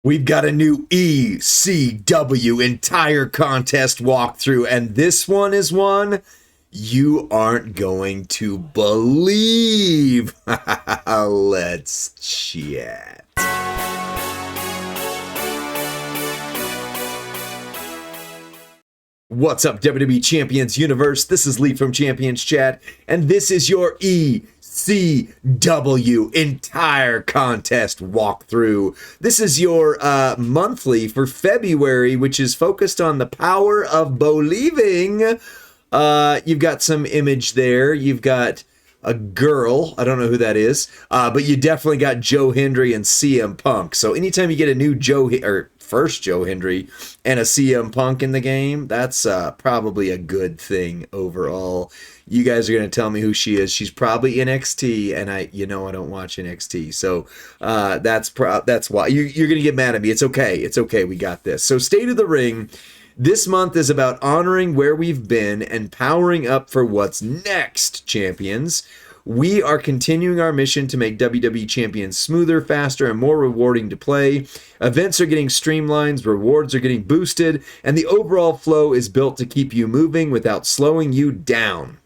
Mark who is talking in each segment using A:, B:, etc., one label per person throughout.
A: We've got a new ECW entire contest walkthrough, and this one is one you aren't going to believe. Let's chat. What's up, WWE Champions Universe? This is Lee from Champions Chat, and this is your ECW entire contest walkthrough. This is your monthly for February, which is focused on the power of believing. You've got some image there. You've got a girl. I don't know who that is, but you definitely got Joe Hendry and CM Punk. So anytime you get a new first Joe Hendry and a CM Punk in the game, that's probably a good thing overall. You guys are going to tell me who she is. She's probably NXT, and I don't watch NXT, so that's why you're going to get mad at me. It's okay. It's okay. We got this. So State of the Ring this month is about honoring where we've been and powering up for what's next, champions. We are continuing our mission to make WWE Champions smoother, faster, and more rewarding to play. Events are getting streamlined, rewards are getting boosted, and the overall flow is built to keep you moving without slowing you down.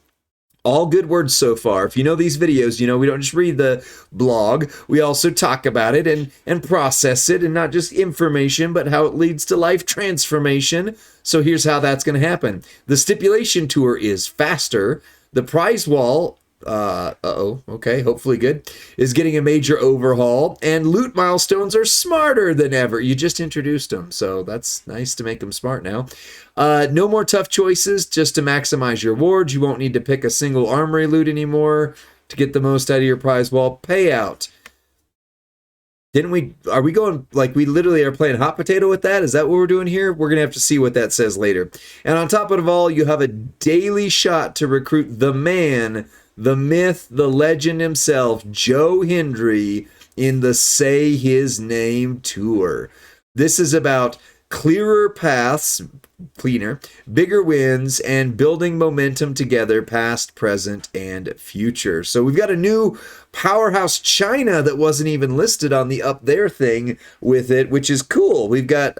A: All good words so far. If you know these videos, you know we don't just read the blog. We also talk about it and process it, and not just information, but how it leads to life transformation. So here's how that's going to happen. The stipulation tour is faster. The prize wall, okay, hopefully good, is getting a major overhaul, and loot milestones are smarter than ever. You just introduced them, so that's nice to make them smart now. No more tough choices just to maximize your rewards. You won't need to pick a single armory loot anymore to get the most out of your prize wall payout. Are we going, like, we literally are playing hot potato with that? Is that what we're doing here? We're going to have to see what that says later. And on top of it all, you have a daily shot to recruit the man, the myth, the legend himself, Joe Hendry, in the Say His Name tour. This is about clearer paths, bigger wins, and building momentum together, past, present, and future. So we've got a new Powerhouse China that wasn't even listed on the up there thing with it, which is cool. We've got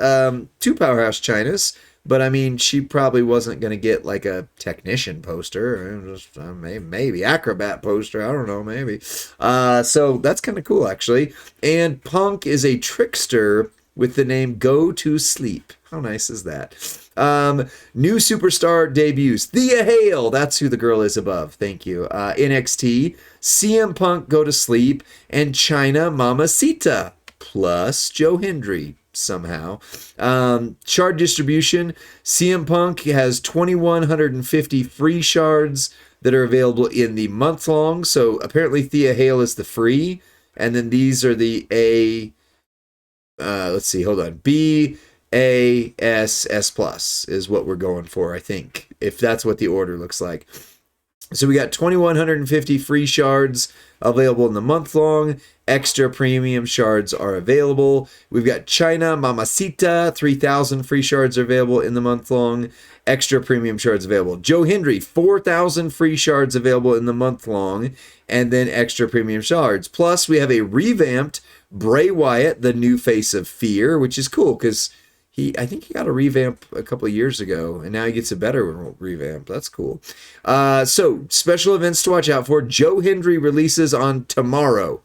A: two Powerhouse Chinas, but I mean, she probably wasn't going to get like a technician poster, just maybe acrobat poster. I don't know, maybe. So that's kind of cool, actually. And Punk is a trickster with the name Go to Sleep. How nice is that? New superstar debuts. Thea Hale, that's who the girl is above. Thank you. NXT, CM Punk Go to Sleep, and China Mamacita, plus Joe Hendry somehow. Shard distribution. CM Punk has 2,150 free shards that are available in the month long. So apparently Thea Hale is the free, and then these are the let's see, hold on. BASS plus is what we're going for, I think, if that's what the order looks like. So we got 2,150 free shards available in the month long. Extra premium shards are available. We've got China Mamacita, 3,000 free shards are available in the month long. Extra premium shards available. Joe Hendry, 4,000 free shards available in the month long, and then extra premium shards. Plus, we have a revamped Bray Wyatt, the new face of Fear, which is cool because I think he got a revamp a couple of years ago, and now he gets a better revamp. That's cool. So, special events to watch out for. Joe Hendry releases on tomorrow.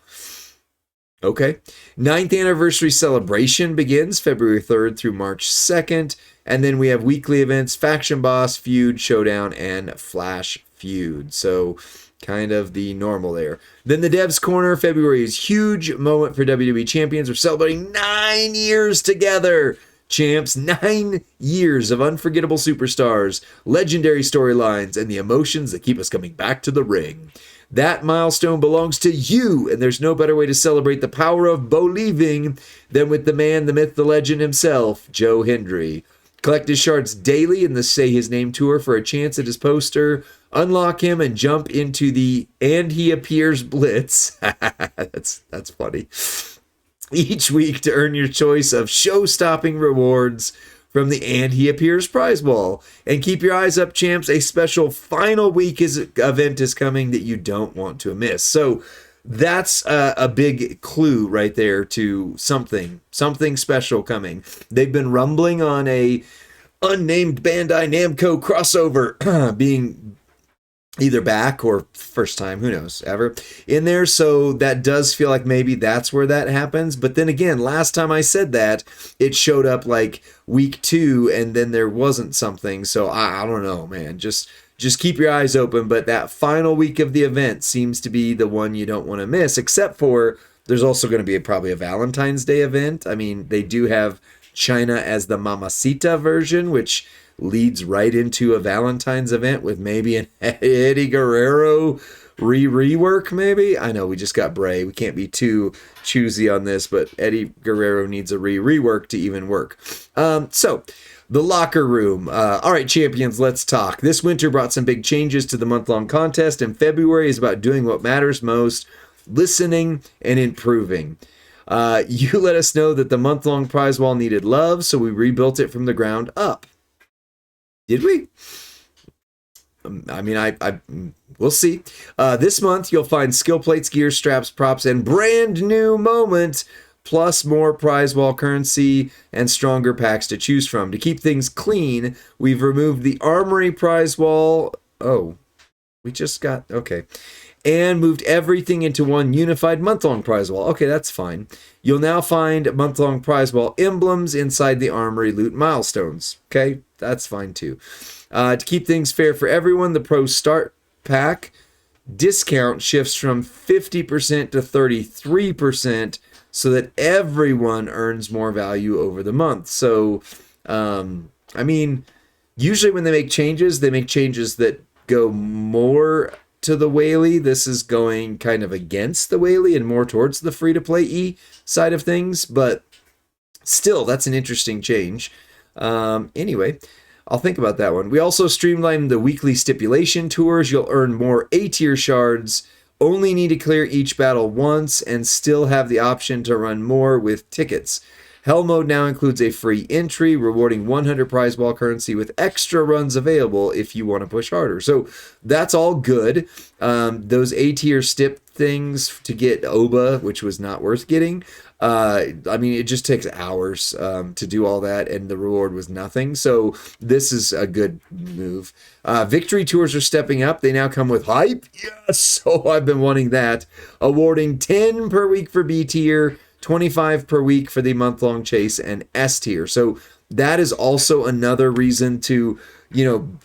A: Okay. 9th anniversary celebration begins February 3rd through March 2nd. And then we have weekly events, Faction Boss, Feud, Showdown, and Flash Feud. So kind of the normal there. Then the Devs Corner, February is huge moment for WWE Champions. We're celebrating 9 years together. Champs, 9 years of unforgettable superstars, legendary storylines, and the emotions that keep us coming back to the ring. That milestone belongs to you, and there's no better way to celebrate the power of believing than with the man, the myth, the legend himself, Joe Hendry. Collect his shards daily in the Say His Name tour for a chance at his poster. Unlock him and jump into the And He Appears Blitz. That's funny. Each week to earn your choice of show-stopping rewards from the And He Appears prize wall. And keep your eyes up, champs. A special final week event is coming that you don't want to miss. So that's a big clue right there to something special coming. They've been rumbling on a unnamed Bandai Namco crossover being either back or first time, who knows, ever in there. So that does feel like maybe that's where that happens. But then again, last time I said that, it showed up like week 2 and then there wasn't something. So I don't know, man. Just keep your eyes open. But that final week of the event seems to be the one you don't want to miss, except for there's also going to be probably a Valentine's Day event. I mean, they do have China as the Mamacita version, which leads right into a Valentine's event with maybe an Eddie Guerrero rework, maybe. I know we just got Bray. We can't be too choosy on this, but Eddie Guerrero needs a rework to even work. So the locker room. All right, champions, let's talk. This winter brought some big changes to the month-long contest, and February is about doing what matters most, listening and improving. You let us know that the month-long prize wall needed love, so we rebuilt it from the ground up. Did we? I mean, we'll see. This month, you'll find skill plates, gear, straps, props, and brand new moments, plus more prize wall currency and stronger packs to choose from. To keep things clean, we've removed the armory prize wall. Oh, we just got, okay. And moved everything into one unified month-long prize wall. Okay, that's fine. You'll now find month-long prize wall emblems inside the armory loot milestones. Okay, that's fine too. To keep things fair for everyone, the Pro Start Pack discount shifts from 50% to 33% so that everyone earns more value over the month. So, I mean, usually when they make changes that go more to the Whaley. This is going kind of against the Whaley and more towards the free-to-play E side of things, but still, that's an interesting change. Anyway, I'll think about that one. We also streamlined the weekly stipulation tours. You'll earn more A-tier shards, only need to clear each battle once, and still have the option to run more with tickets. Hell Mode now includes a free entry, rewarding 100 prize ball currency with extra runs available if you want to push harder. So that's all good. Those A-tier stip things to get Oba, which was not worth getting. I mean, it just takes hours to do all that, and the reward was nothing. So this is a good move. Victory tours are stepping up. They now come with hype. Yes! So I've been wanting that. Awarding 10 per week for B tier, 25 per week for the month-long chase, and S tier. So that is also another reason to,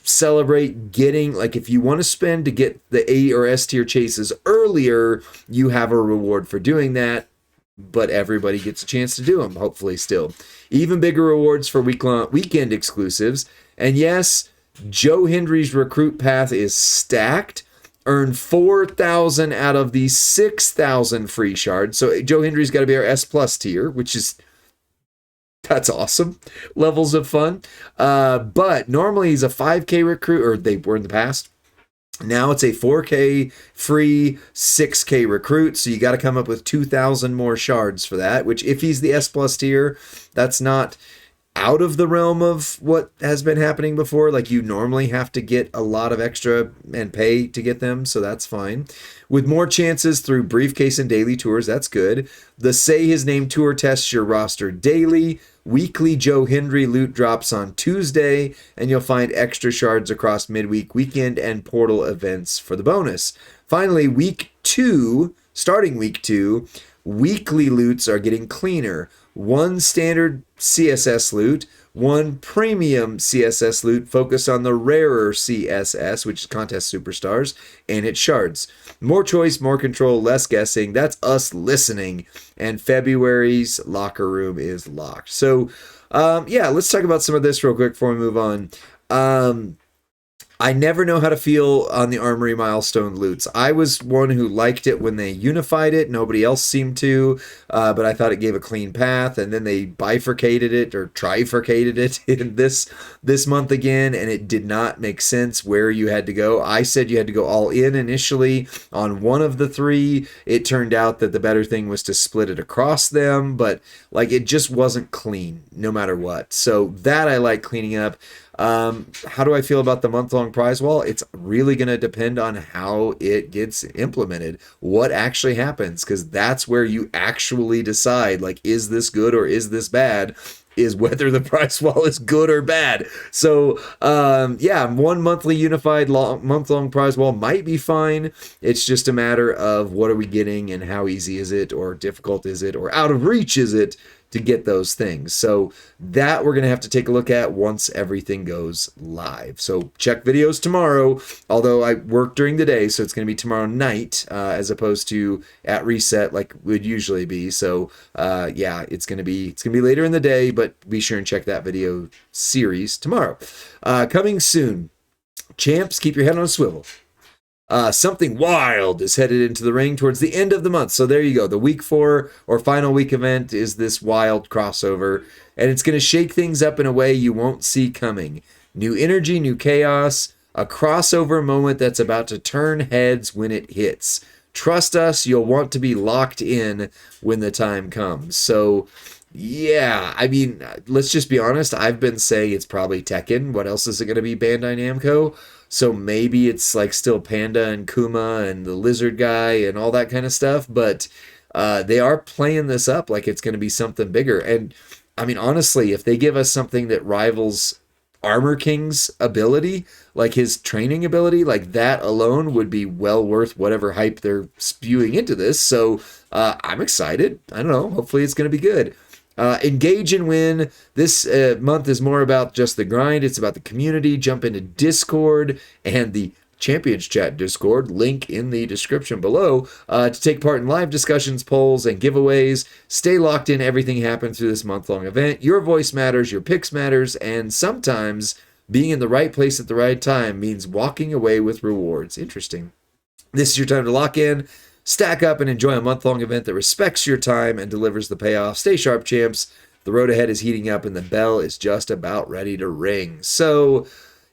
A: celebrate getting, like, if you want to spend to get the A or S tier chases earlier, you have a reward for doing that, but everybody gets a chance to do them, hopefully still. Even bigger rewards for weekend exclusives. And yes, Joe Hendry's recruit path is stacked. Earn 4,000 out of the 6,000 free shards. So Joe Hendry's got to be our S plus tier, that's awesome. Levels of fun. But normally he's a 5K recruit, or they were in the past. Now it's a 4K free 6K recruit. So you got to come up with 2,000 more shards for that, which if he's the S plus tier, that's not out of the realm of what has been happening before. Like, you normally have to get a lot of extra and pay to get them, so that's fine. With more chances through briefcase and daily tours, that's good. The Say His Name tour tests your roster daily. Weekly Joe Hendry loot drops on Tuesday, and you'll find extra shards across midweek, weekend, and portal events for the bonus. Finally, starting week 2, weekly loots are getting cleaner. 1 standard CSS loot, 1 premium CSS loot focused on the rarer CSS, which is Contest Superstars, and its shards. More choice, more control, less guessing. That's us listening. And February's locker room is locked. So, let's talk about some of this real quick before we move on. I never know how to feel on the Armory milestone loots. I was one who liked it when they unified it. Nobody else seemed to, but I thought it gave a clean path, and then they bifurcated it or trifurcated it in this month again, and it did not make sense where you had to go. I said you had to go all in initially on one of the 3. It turned out that the better thing was to split it across them, but it just wasn't clean no matter what. So that I like cleaning up. How do I feel about the month-long prize wall? It's really going to depend on how it gets implemented, what actually happens, because that's where you actually decide, like, is this good or is this bad? Is whether the price wall is good or bad. So, yeah, one monthly unified month-long prize wall might be fine. It's just a matter of what are we getting and how easy is it, or difficult is it, or out of reach is it to get those things. So that we're going to have to take a look at once everything goes live. So check videos tomorrow, although I work during the day, so it's going to be tomorrow night as opposed to at reset like would usually be. So yeah, it's going to be later in the day, but be sure and check that video series tomorrow. Coming soon, champs, keep your head on a swivel. Something wild is headed into the ring towards the end of the month. So there you go. The week 4 or final week event is this wild crossover, and it's going to shake things up in a way you won't see coming. New energy, new chaos, a crossover moment that's about to turn heads when it hits. Trust us, you'll want to be locked in when the time comes. So yeah, I mean, let's just be honest. I've been saying it's probably Tekken. What else is it going to be? Bandai Namco? So maybe it's like still Panda and Kuma and the lizard guy and all that kind of stuff. But they are playing this up like it's going to be something bigger. And I mean, honestly, if they give us something that rivals Armor King's ability, like his training ability, like that alone would be well worth whatever hype they're spewing into this. So I'm excited. I don't know. Hopefully it's going to be good. Engage and win. This month is more about just the grind. It's about the community. Jump into Discord and the Champions Chat Discord, link in the description below, to take part in live discussions, polls, and giveaways. Stay locked in. Everything happens through this month-long event. Your voice matters. Your picks matters. And sometimes being in the right place at the right time means walking away with rewards. Interesting. This is your time to lock in. Stack up and enjoy a month-long event that respects your time and delivers the payoff. Stay sharp, champs. The road ahead is heating up and the bell is just about ready to ring. So,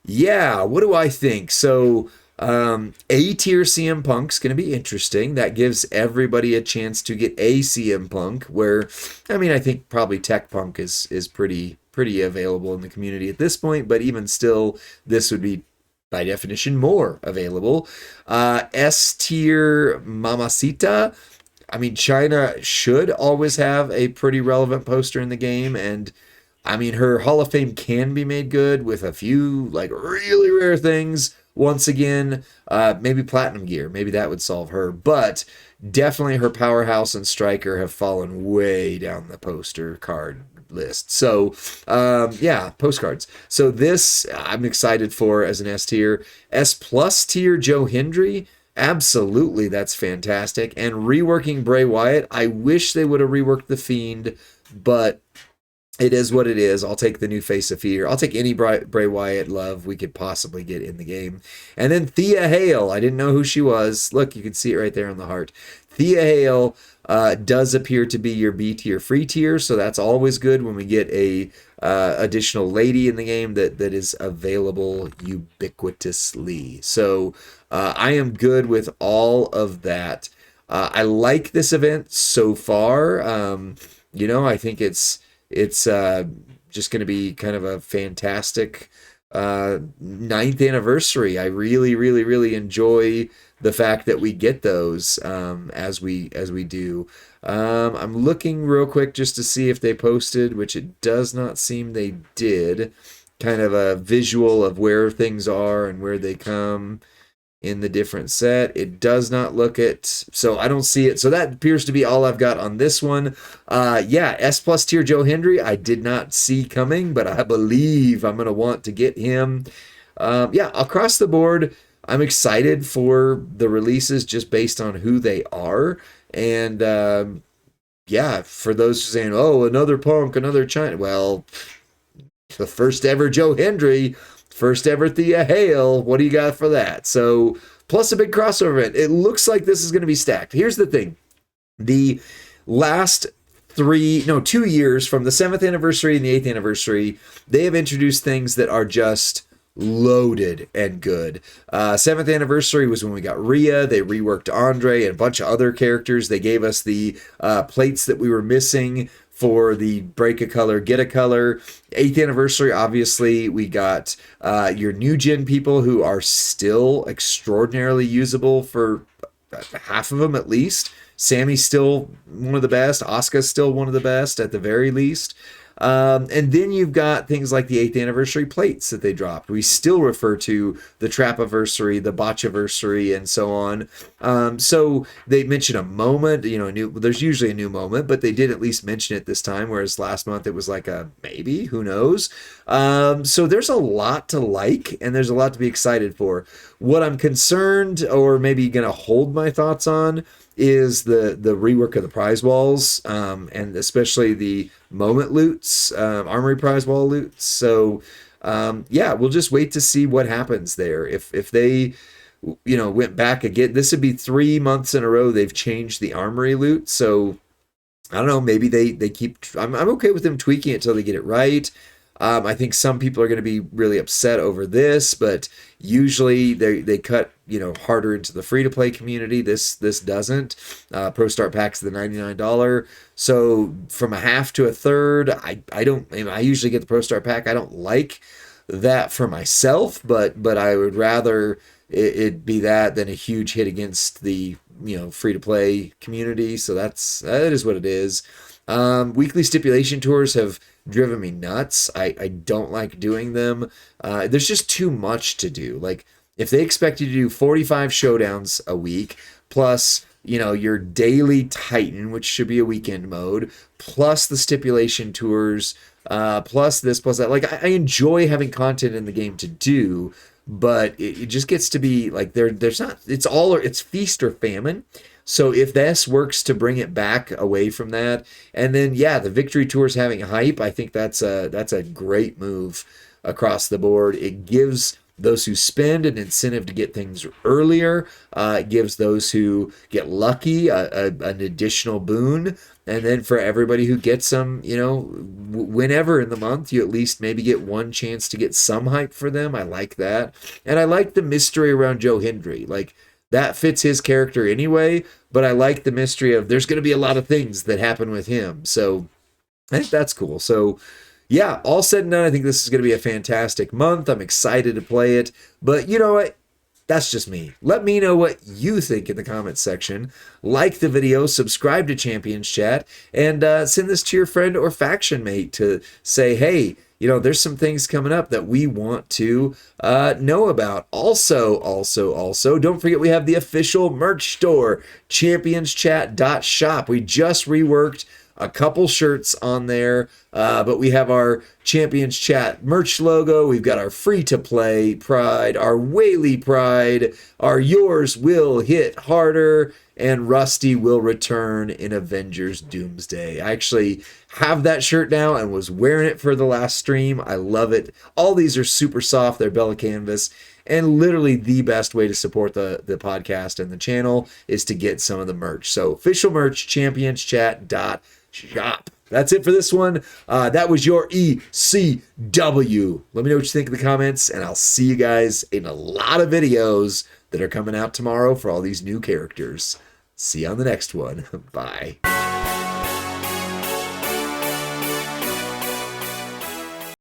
A: yeah, what do I think? So, A-tier CM Punk's going to be interesting. That gives everybody a chance to get a CM Punk, where, I mean, I think probably Tech Punk is pretty available in the community at this point, but even still, this would be by definition more available. S-tier Mamacita. I mean, China should always have a pretty relevant poster in the game, and I mean, her Hall of Fame can be made good with a few like really rare things. Once again, maybe Platinum Gear, maybe that would solve her, but definitely her Powerhouse and Striker have fallen way down the poster card list. So yeah, postcards. So this I'm excited for as an S tier. S plus tier Joe Hendry, absolutely, that's fantastic. And reworking Bray Wyatt, I wish they would have reworked the Fiend, but it is what it is. I'll take the new face of fear. I'll take any Bray Wyatt love we could possibly get in the game. And then Thea Hale. I didn't know who she was. Look, you can see it right there on the heart. Thea Hale does appear to be your B tier free tier, so that's always good when we get a additional lady in the game that is available ubiquitously. So I am good with all of that. I like this event so far. You know, I think it's just going to be kind of a fantastic 9th anniversary. I really enjoy the fact that we get those as we do. I'm looking real quick just to see if they posted, which it does not seem they did, kind of a visual of where things are and where they come in the different set. It does not look it, so I don't see it. So that appears to be all I've got on this one. Yeah, S plus tier Joe Hendry, I did not see coming, but I believe I'm going to want to get him. Yeah, across the board, I'm excited for the releases just based on who they are. And yeah, for those saying, oh, another Punk, another China. Well, the first ever Joe Hendry, first ever Thea Hale. What do you got for that? So, plus a big crossover event. It looks like this is going to be stacked. Here's the thing. The last 2 years from the 7th anniversary and the 8th anniversary, they have introduced things that are just loaded and good. 7th anniversary was when we got Rhea. They reworked Andre and a bunch of other characters. They gave us the plates that we were missing for the break a color, get a color. 8th anniversary, obviously, we got your new gen people who are still extraordinarily usable for half of them at least. Sammy's still one of the best. Asuka's still one of the best at the very least. And then you've got things like the 8th anniversary plates that they dropped. We still refer to the Trapiversary, the Botchiversary, and so on. So they mention a moment, there's usually a new moment, but they did at least mention it this time, whereas last month it was like a maybe, who knows? So there's a lot to like, and there's a lot to be excited for. What I'm concerned, or maybe going to hold my thoughts on, is the rework of the prize walls, and especially the moment loots, armory prize wall loots. So we'll just wait to see what happens there. If they went back again, this would be 3 months in a row they've changed the armory loot. So I don't know, maybe they keep, I'm okay with them tweaking it until they get it right. I think some people are going to be really upset over this, but usually they cut harder into the free-to-play community. This doesn't. Pro Start Pack's the $99. So from a half to a third, I usually get the Pro Start Pack. I don't like that for myself, but I would rather it be that than a huge hit against the free-to-play community. So that is what it is. Weekly stipulation tours have driven me nuts. I don't like doing them. There's just too much to do. Like, if they expect you to do 45 showdowns a week, plus, your daily Titan, which should be a weekend mode, plus the stipulation tours, plus this, plus that. Like, I enjoy having content in the game to do, but it just gets to be like there's not, it's feast or famine. So if this works to bring it back away from that, and then the victory tours having hype, I think that's a great move across the board. It gives those who spend an incentive to get things earlier. It gives those who get lucky an additional boon. And then for everybody who gets them, whenever in the month, you at least maybe get one chance to get some hype for them. I like that. And I like the mystery around Joe Hendry. Like, that fits his character anyway, but I like the mystery of there's going to be a lot of things that happen with him. So I think that's cool. So all said and done, I think this is going to be a fantastic month. I'm excited to play it, but you know what? That's just me. Let me know what you think in the comments section. Like the video, subscribe to Champions Chat, and send this to your friend or faction mate to say, hey, there's some things coming up that we want to know about. Also, don't forget we have the official merch store, championschat.shop. We just reworked a couple shirts on there, but we have our Champions Chat merch logo. We've got our free-to-play pride, our Whaley pride, our yours will hit harder, and Rusty will return in Avengers Doomsday. I actually have that shirt now and was wearing it for the last stream. I love it. All these are super soft. They're Bella Canvas. And literally the best way to support the podcast and the channel is to get some of the merch. So official merch, championschat.shop. That's it for this one. That was your ECW. Let me know what you think in the comments, and I'll see you guys in a lot of videos that are coming out tomorrow for all these new characters. See you on the next one. Bye.